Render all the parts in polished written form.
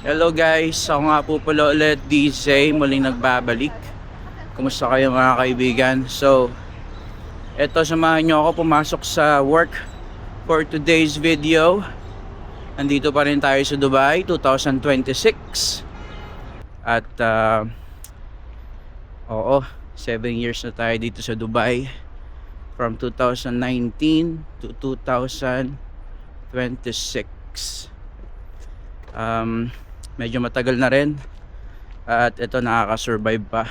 Hello guys, ako nga po pala ulit, DJ, muling nagbabalik. Kumusta kayo mga kaibigan? So, eto, samahan nyo ako pumasok sa work for today's video. Nandito pa rin tayo sa Dubai, 2026. At, oo, 7 years na tayo dito sa Dubai. From 2019 to 2026. Medyo matagal na rin. At ito, nakaka-survive pa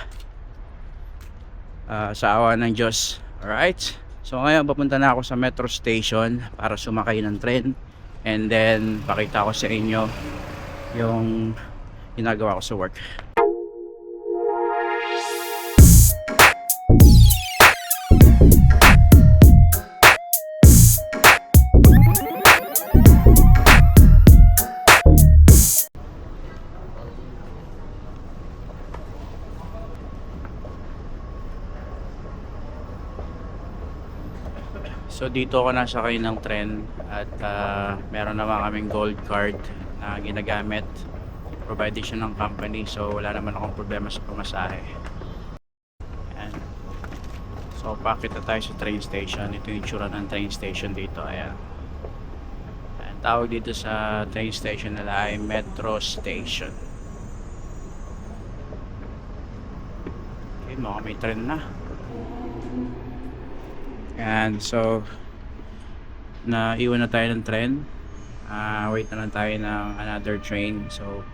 sa awa ng Diyos. Alright, so ngayon papunta na ako sa metro station para sumakay ng tren, and then pakita ko sa inyo yung ginagawa ko sa work. So dito ako nasakay ng tren at meron naman kaming gold card na ginagamit, provided siya ng company, so wala naman akong problema sa pamasahe. Ayan. So paakit na tayo sa train station. Ito yung itsura ng train station dito. Ayan. Ayan, tawag dito sa train station nila ay metro station. Okay, mukhang may tren na. And so naiwan na tayo ng tren. Wait na lang tayo ng another train. So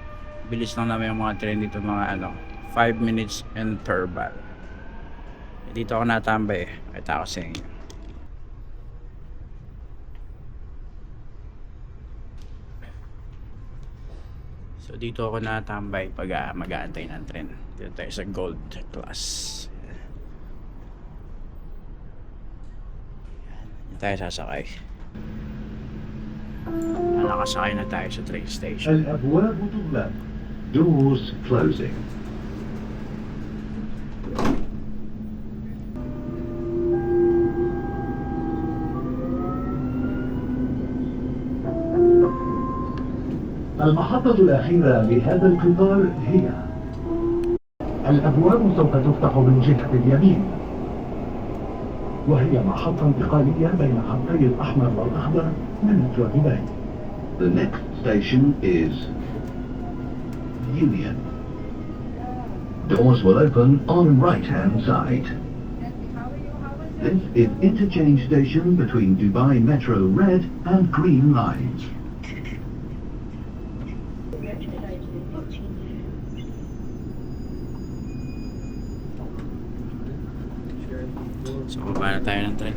bilis lang naman yung mga tren dito, mga 5 minutes interval. Dito ako natambay, kita ko sa inyo. So dito ako natambay pag mag-aantay ng tren. Dito tayo sa gold class. Tayo sasakay. Nakasakay na tayo sa train station. الأبواب تغلق. Doors closing. المحطة الأخيرة لهذا القطار هي الأبواب سوف تفتح من جهة اليمين، وهي محطة انتقالية بين خطي الأحمر والأخضر من مترو دبي. The next station is Union. Doors will open on right-hand side. This is interchange station between Dubai Metro Red and Green lines. So baba na tayo ng tren.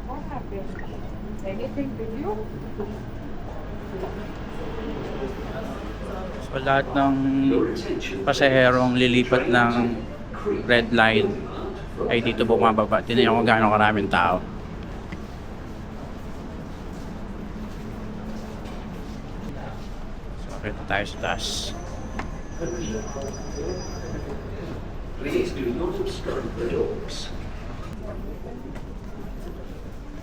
What happened? Anything with you? So lahat ng pasaherong lilipat ng red line ay dito bumababa. Tingnan nyo kung gaano karaming tao. So akit tayo sa taas. Please do not obstruct the doors.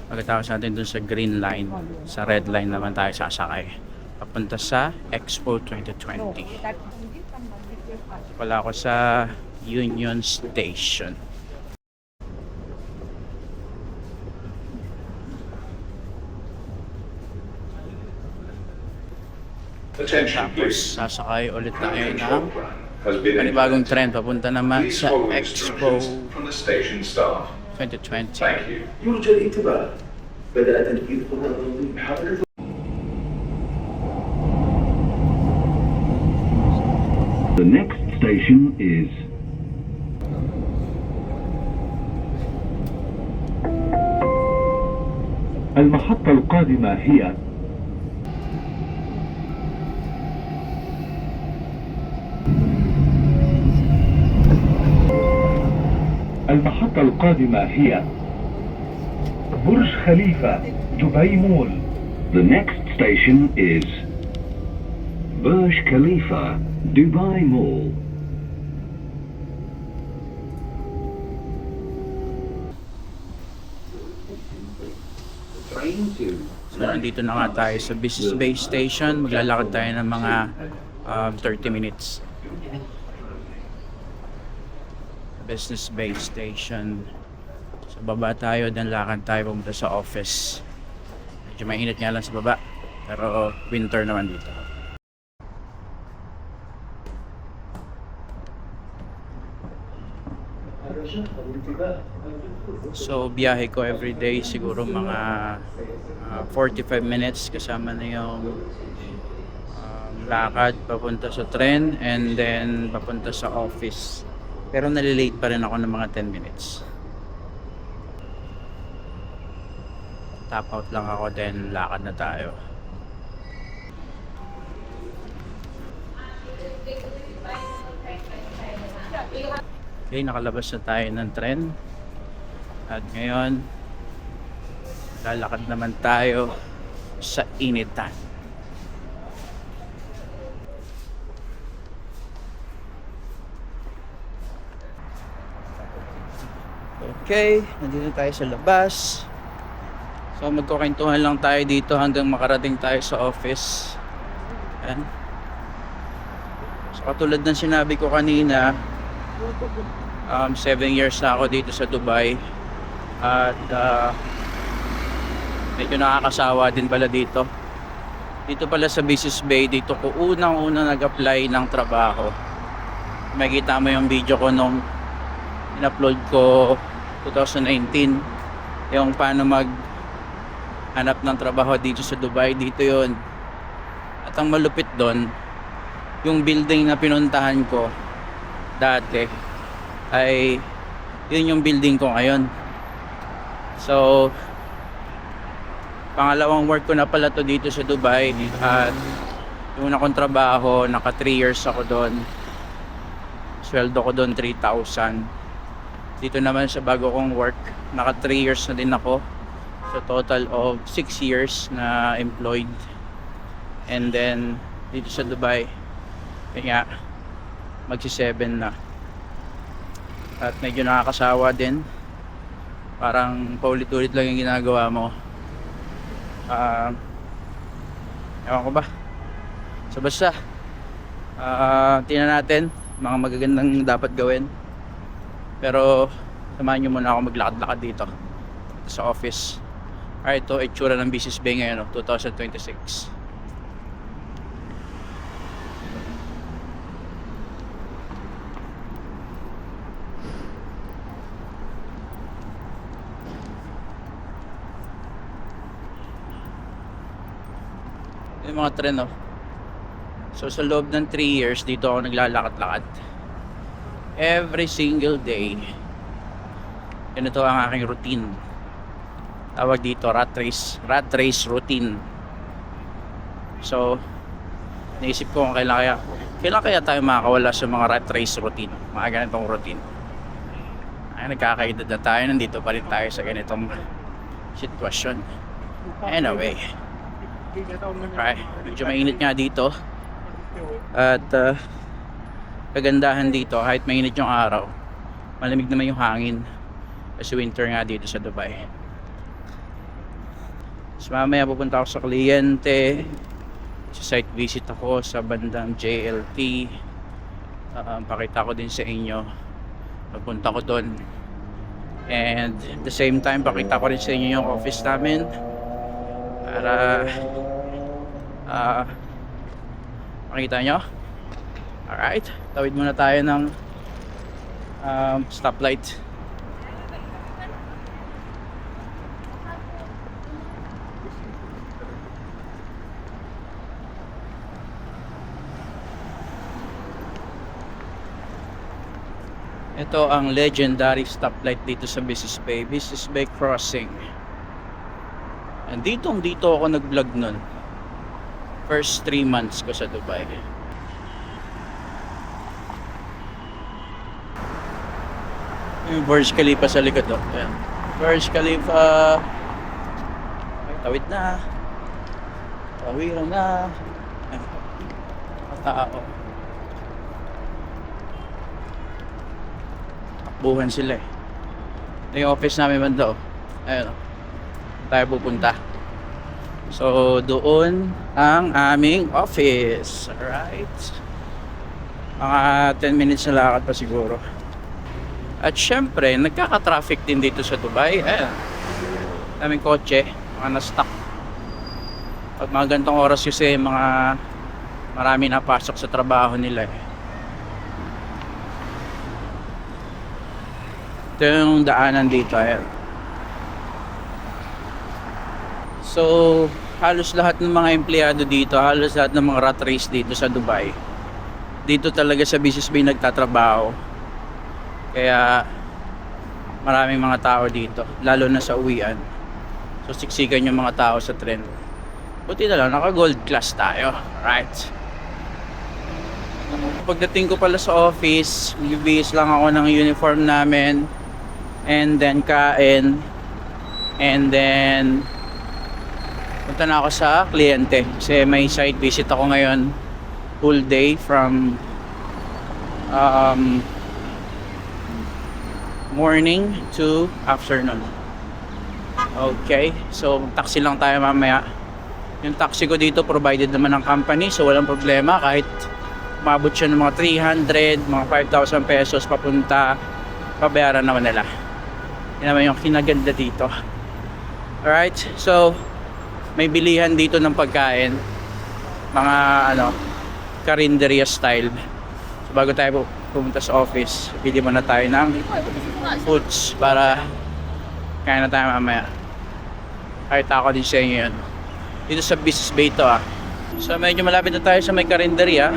Pagkatapos natin dun sa green line, sa red line naman tayo sasakay papunta sa Expo 2020. Wala ako sa Union Station. Attention Tapos please. sasakay ulit tayo Your ng program has been panibagong implemented. tren papunta naman Please sa follow Expo instructions from the station staff. 2020. Thank you. يرجى الانتباه. بدأ تنفيذ قرار حركة. The next station is المحطة القادمة هي المحطة القادمة هي برج خليفة دبي مول. The next station is Burj Khalifa, Dubai Mall. Train to So, nandito na nga tayo sa Business Bay Station. Maglalakad tayo ng mga 30 minutes. Business Bay Station. So, baba tayo, then lakad tayo pumunta sa office. Medyo mainit nga lang sa baba, pero winter naman dito. So, biyahe ko everyday siguro mga 45 minutes kasama na yung lakad papunta sa tren and then papunta sa office. Pero nalilate pa rin ako ng mga 10 minutes. Tap out lang ako, then lakad na tayo. Okay, nakalabas na tayo ng tren. At ngayon, lalakad naman tayo sa initan. Okay, nandito tayo sa labas. So magkukwentuhan lang tayo dito hanggang makarating tayo sa office. Ayan. So katulad ng sinabi ko kanina, 7 years na ako dito sa Dubai. At medyo nakakasawa din pala dito. Dito pala sa Business Bay, dito ko unang-una nag-apply ng trabaho. Makikita mo yung video ko nung in-upload ko 2019, yung paano hanap ng trabaho dito sa Dubai. Dito yon. At ang malupit doon, yung building na pinuntahan ko dati ay yun yung building ko ngayon. So pangalawang work ko na pala to dito sa Dubai. At yung una kong trabaho, naka 3 years ako doon. Sweldo ko doon 3,000. Dito naman sa bago kong work, naka 3 years na din ako. So total of 6 years na employed. And then dito sa Dubai, kaya magsi 7 na. At medyo nakakasawa din. Parang paulit-ulit lang yung ginagawa mo. Ewan ko ba. So basta tingnan natin mga magagandang dapat gawin. Pero samahan nyo muna ako maglakad-lakad dito sa office. Alright, ito itsura ng Business Bay ngayon, 2026. Yung mga tren, oh. So sa loob ng 3 years dito ako naglalakad-lakad every single day. Ganito ang aking routine. Tawag dito rat race routine. So naisip ko kung kailan kaya tayo makakawala sa mga rat race routine, mga ganitong routine. Ay, nagkakaedad na tayo, nandito pa rin tayo sa ganitong sitwasyon. Anyway, okay, medyo mainit nga dito. At kagandahan dito, kahit mainit yung araw, malamig naman yung hangin kasi winter nga dito sa Dubai. So mamaya pupunta ako sa kliyente, sa site visit ako sa bandang JLT. Pakita ko din sa inyo, pupunta ko doon. And at the same time, pakita ko rin sa inyo yung office namin para makita nyo. Alright, tawid muna tayo ng stoplight. Ito ang legendary stoplight dito sa Business Bay, Business Bay Crossing. And dito ako nag-vlog nun. First 3 months ko sa Dubai. Yung Burj Khalifa sa likod, oh. Ayan. Burj Khalifa. Ay, tawid na. Tawiran na. Ayan. Tao. Takbuhan sila eh. Ito yung office namin banda, oh. Ayan, oh. Tayo pupunta. So, doon ang aming office. Alright. Mga 10 minutes na lakad pa siguro. At syempre, nagkaka-traffic din dito sa Dubai. Ayan. Daming kotse, mga na-stuck. Pag mga gantong oras kasi, marami napasok sa trabaho nila eh. Ito yung daanan dito. Ayan. So, halos lahat ng mga empleyado dito, halos lahat ng mga rat race dito sa Dubai, dito talaga sa Business Bay nagtatrabaho. Kaya maraming mga tao dito, lalo na sa uwian. So siksikan yung mga tao sa tren. Buti na lang, naka gold class tayo. Right. Pagdating ko pala sa office, bibihis lang ako ng uniform namin, and then kain, and then punta na ako sa kliyente kasi may site visit ako ngayon full day from morning to afternoon. Okay, so taxi lang tayo mamaya. Yung taxi ko dito provided naman ng company, so walang problema kahit umabot siya ng mga 300, mga 5,000 pesos papunta, pabayaran naman nila. Yan naman yung kinaganda dito. Alright, so may bilihan dito ng pagkain, mga karinderya style. So bago tayo pumunta sa office, bili muna tayo ng foods para kain na tayo mamaya. Kahit ako din sa inyo yun. Dito sa Business Bay to ah. So medyo malapit na tayo sa may karinderya.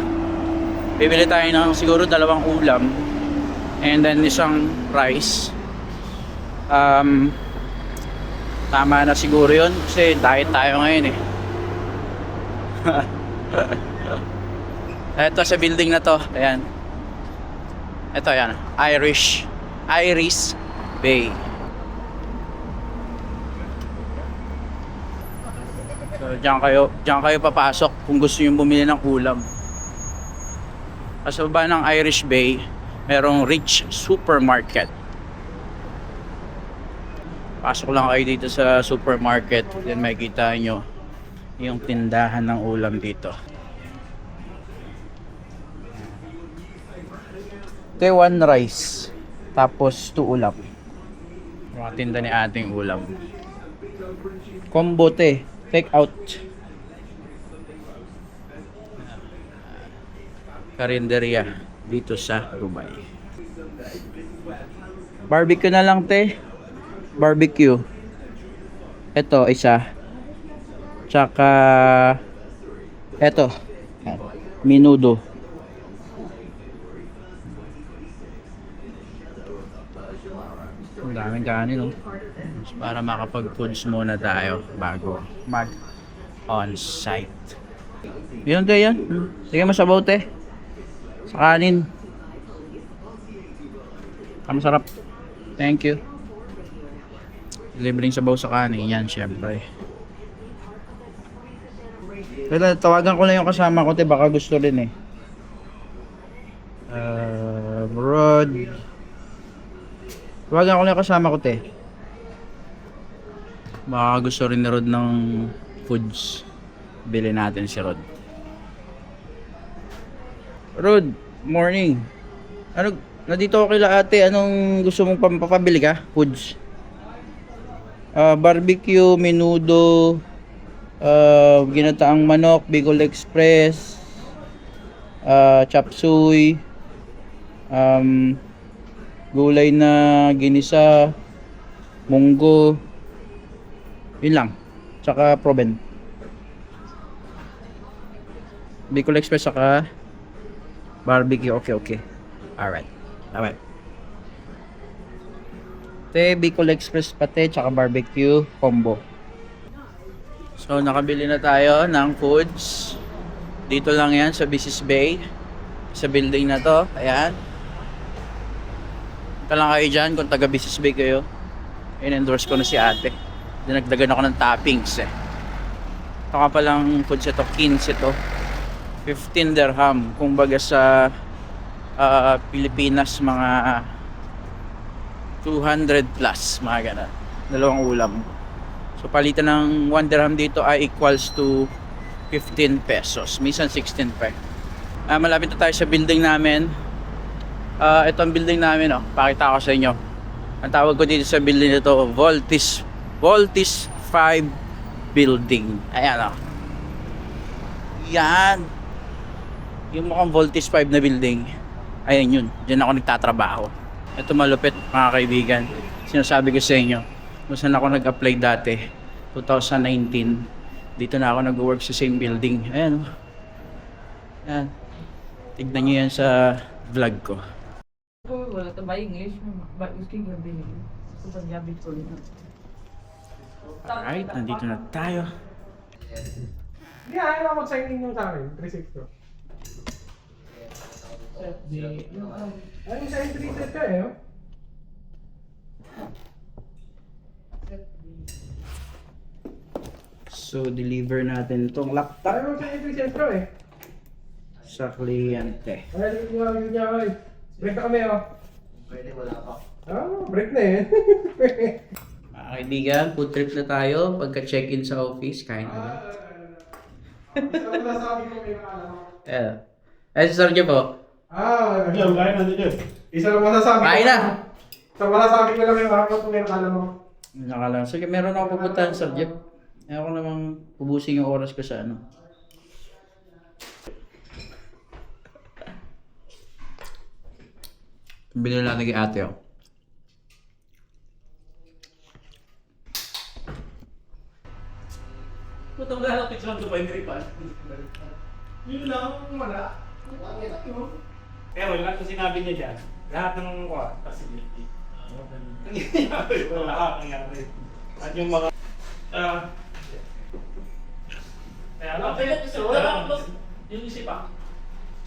Bibili tayo ng siguro 2 ulam and then isang rice. Tama na siguro yun kasi diet tayo ngayon eh. Ito sa building na to, ayan. Ito yan, Iris Bay. So diyan kayo papasok kung gusto niyo bumili ng ulam. Sa baba ng Irish Bay, merong Rich Supermarket. Pasok lang kayo dito sa supermarket, then makikita nyo yung tindahan ng ulam dito. Ito 1 rice, tapos 2 ulam. Mga tinda ni ating ulam. Combo te, take out. Karinderya dito sa Dubai. Barbecue na lang te. Barbecue. Ito isa. Tsaka eto. Menudo. Ang daming kanin, no? Para makapag-foods muna tayo bago mag on-site. Yun tayo yan. Sige, masabaw te. Sa kanin. Masarap. Thank you. Libreng sabaw sa kanin. Yan, syempre. Pero tawagan ko lang yung kasama ko, te. Baka gusto rin eh. Rod. Tawagan ko lang yung kasama ko, te. Baka gusto rin ni Rod ng foods. Bili natin si Rod. Rod, morning. Nandito ako kila ate. Anong gusto mong papabili ka? Foods. Barbecue, menudo, ginataang manok, Bicol Express, chop suey, gulay na ginisa, munggo. Yun lang. Tsaka proben. Bicol Express saka barbecue. Okay. Alright. Te, Bicol Express pate, tsaka barbecue combo. So, nakabili na tayo ng foods. Dito lang yan sa Business Bay. Sa building na to. Ayan. Ito lang kayo dyan kung taga Business Bay kayo. In-endorse ko na si ate. Dinagdagan ako ng toppings eh. Ito ka palang foods ito. 15 ito. 15 dirham. Kung baga sa Pilipinas, mga 200 plus, mga ganun. 2 ulam. So palitan ng 1 dirham dito ay equals to 15 pesos. Minsan 16 pa. Malapit na tayo sa building namin. Ito ang building namin, oh. Pakita ko sa inyo. Ang tawag ko dito sa building nito, Voltis 5 building. Ayan, oh. Yan. Yung mukhang Voltis 5 na building. Ayan yun. Diyan ako nagtatrabaho. Ito malupit, mga kaibigan. Sinasabi ko sa inyo, kung saan ako nag-apply dati, 2019. Dito na ako nag-work sa same building. Ayan, oh. Ayan. Tignan nyo yan sa vlog ko. बोला तो भाई इंग्लिश में उसकी कर देंगे तो पंजाबी थोड़ी ना Alright, nandito na tayo. Hindi, ayaw na mag-sign in yung sa akin. 360. Ay, sa entry set ka eh. Oh. So, deliver natin itong laptop Ayaw mo sa entry set ka eh. sa kliyente. Ay, yun niya ako eh. Break na kami oh. Pwede, wala pa. Break na eh. Mga kaibigan, food trip na tayo. Pagka check-in sa office, kain na. Isa ko nasabi ko may nakala mo. Si Sergio po. Diyan, kain na dito. Isa lang masasabi ko. Kain na! Isa masasabi ko lang yung ako kung may nakala mo. Nakala. Sige, meron ako pupuntahan, Sergio. Ako namang ubusin yung oras ko sa ano. Binili natin kay ate, oh. Putang wala ng picture ng Dubai Niripan. Yun lang, wala. Kaya wala kung sinabi niya dyan, lahat ng facility. Lahat nangyari. At yung mga... Kaya lang, wala akong yung isip pa.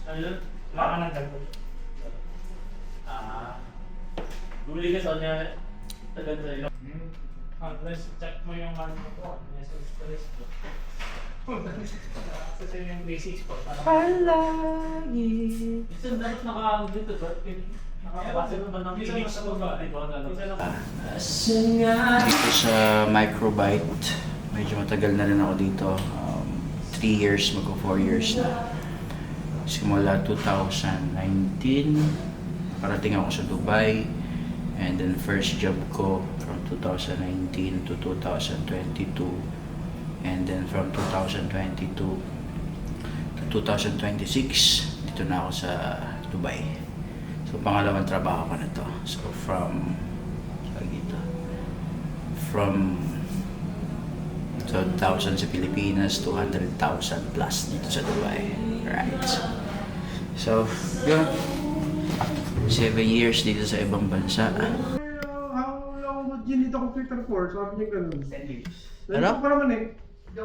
Ano yun? Wala ka ng gagawin. Bumili ka sa kanya, tagal na yun. Unless check mo yung ano ko, message stress ko. Kasi yung 3-6 po. Palagi. Minsan dapat naka-dito ba? Nakabasa naman ng Phoenix ko ba? Dito sa Microbite, medyo matagal na rin ako dito. 3 years, magko 4 years na. Simula 2019, parating ako sa Dubai. And then first job ko from 2019 to 2022. And then from 2022 to 2026, dito na ako sa Dubai. So pangalawang trabaho ko na to. So from 2,000 sa Pilipinas, 200,000 plus dito sa Dubai. Right. So, yun. 7 years dito sa ibang bansa. How long would you need a computer for? Sabi niya ganun. 10 years. Ano? Nandito pa naman eh.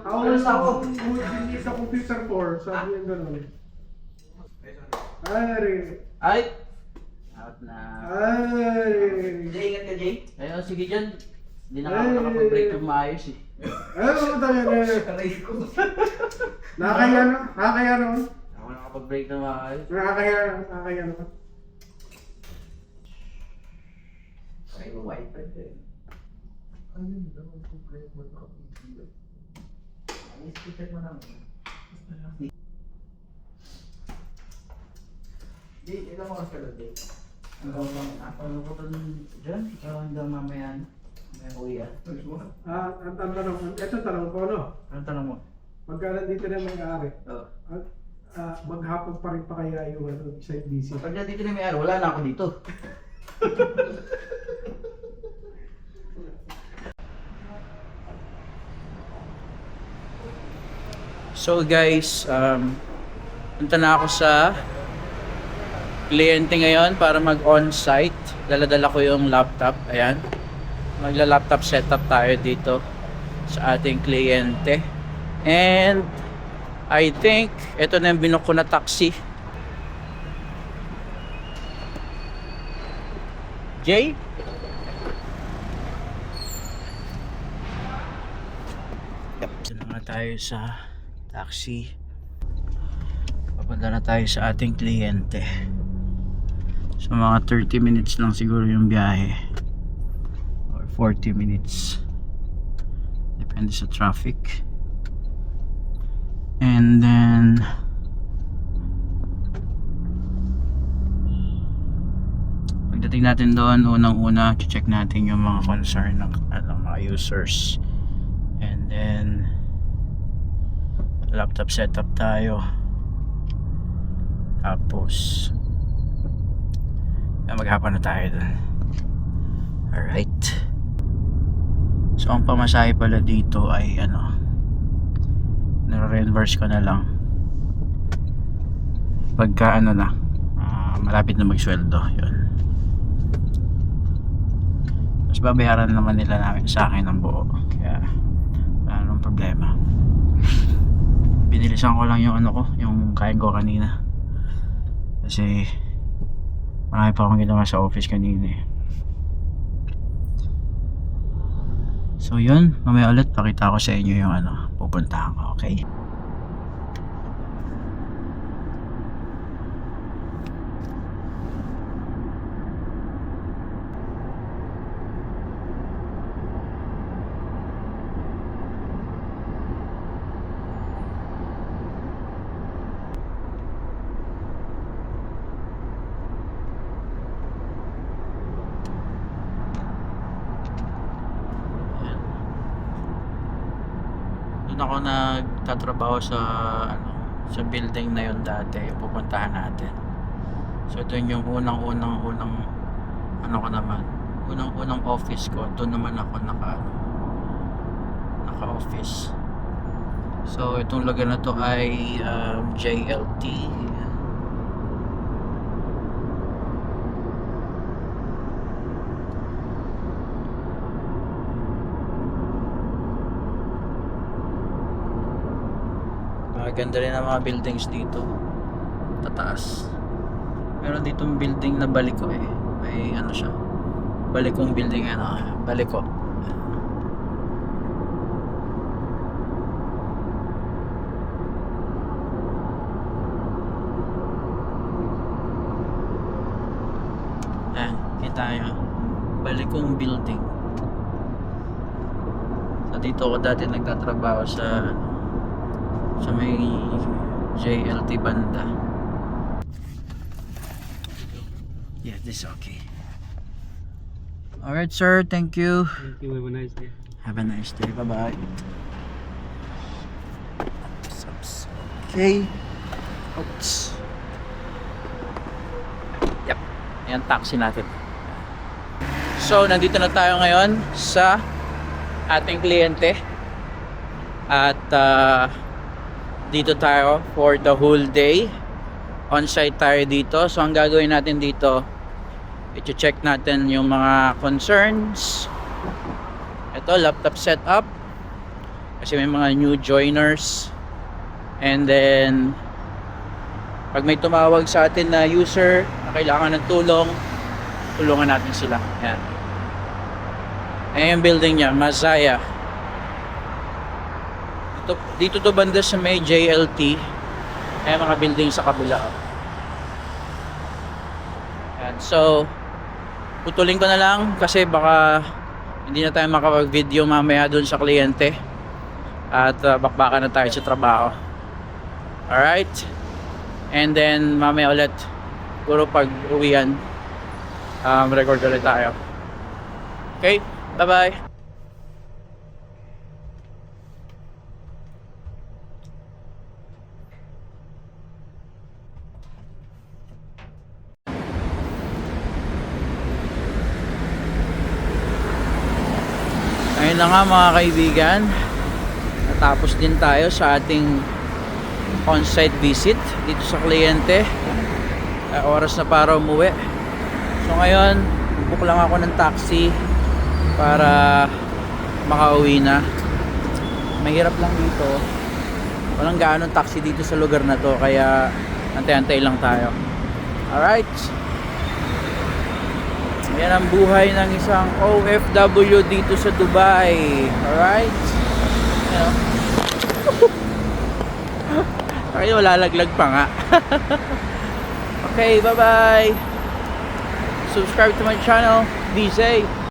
How long would you need a computer for? Sabi niya ganun. Ay, Ay! Out na. ay. Ingat ka, Jay. Ayun, sige dyan. Hindi na ako nakapag-break ng maayos eh. Ay, ano tayo na? Nakakaya na? Nakakaya naman? Ako nakapag-break ng maayos. Nakakaya naman? Ay, wifi din. Ayun daw, problema mo na kapitila. Speaker mo naman. Di, ilang oras ka doon, Jay? Ano ko doon dyan? Hanggang mamaya may uwi yan. Ang tanong, ito tanong ko, no? Anong tanong mo? Pagka nandito na may-ari, Oh. maghapon pa rin pa kaya yung site visit? Pag nandito na may araw, wala na ako dito. So guys, punta na ako sa kliyente ngayon para mag-on-site. Dala-dala ko yung laptop. Ayan. Magla-laptop setup tayo dito sa ating kliyente. And I think ito na yung binook ko na taxi. Jay? Yep. Ito na nga tayo sa taxi. Papunta na tayo sa ating kliyente. So mga 30 minutes lang siguro yung biyahe. Or 40 minutes. depende sa traffic. And then pagdating natin doon, unang-una check natin yung mga concern ng mga users. And then laptop setup tayo. Tapos maghapon na tayo doon. Alright. So ang pamasahe pala dito ay nare-reverse ko na lang pagka malapit na magsweldo. Yun. Mas babayaran naman nila sa akin ng buo, kaya wala nang problema. Binilisan ko lang yung yung kain ko kanina kasi marami pa akong ginawa sa office kanina eh. So yun, mamaya ulit pakita ko sa inyo yung pupuntahan ko, okay? Ako nagtatrabaho sa sa building na yun dati, yung pupuntahan natin. So doon yung unang office ko. Doon naman ako naka-office. So itong lugar na to ay JLT. Ganda rin ang mga buildings dito, tataas. Meron ditong building na baliko eh. May siya, balikong building, baliko. Kita nyo, balikong building. So dito ako dati nagtatrabaho sa may JLT banda. Yeah, this is okay. Alright sir, thank you. Thank you, have a nice day. Have a nice day, bye bye. Okay. Oops. Yep, ayan taxi natin. So nandito na tayo ngayon sa ating kliyente. At dito tayo for the whole day. On-site tayo dito. So ang gagawin natin dito, i-check natin yung mga concerns. Ito, laptop setup. Kasi may mga new joiners. And then pag may tumawag sa atin na user na kailangan ng tulong, tulungan natin sila. Ayan. Ayan yung building niya, Masaya. Dito to banda sa may JLT. Ay mga building sa kabila. Ayan. So putulin ko na lang kasi baka hindi na tayo makapag-video mamaya dun sa kliyente. At bakbakan na tayo sa trabaho. Alright. And then mamaya ulit, puro pag uwian, record ulit tayo. Okay, bye bye. Ayun na nga mga kaibigan, natapos din tayo sa ating on-site visit dito sa kliyente. Oras na para umuwi. So ngayon, book lang ako ng taxi para makauwi na. Mahirap lang dito, walang gaanong taxi dito sa lugar na to, kaya antay-antay lang tayo. Alright, yan ang buhay ng isang OFW dito sa Dubai. Alright, tayo lalaglag pa nga. Okay, bye bye. Subscribe to my channel. Be safe.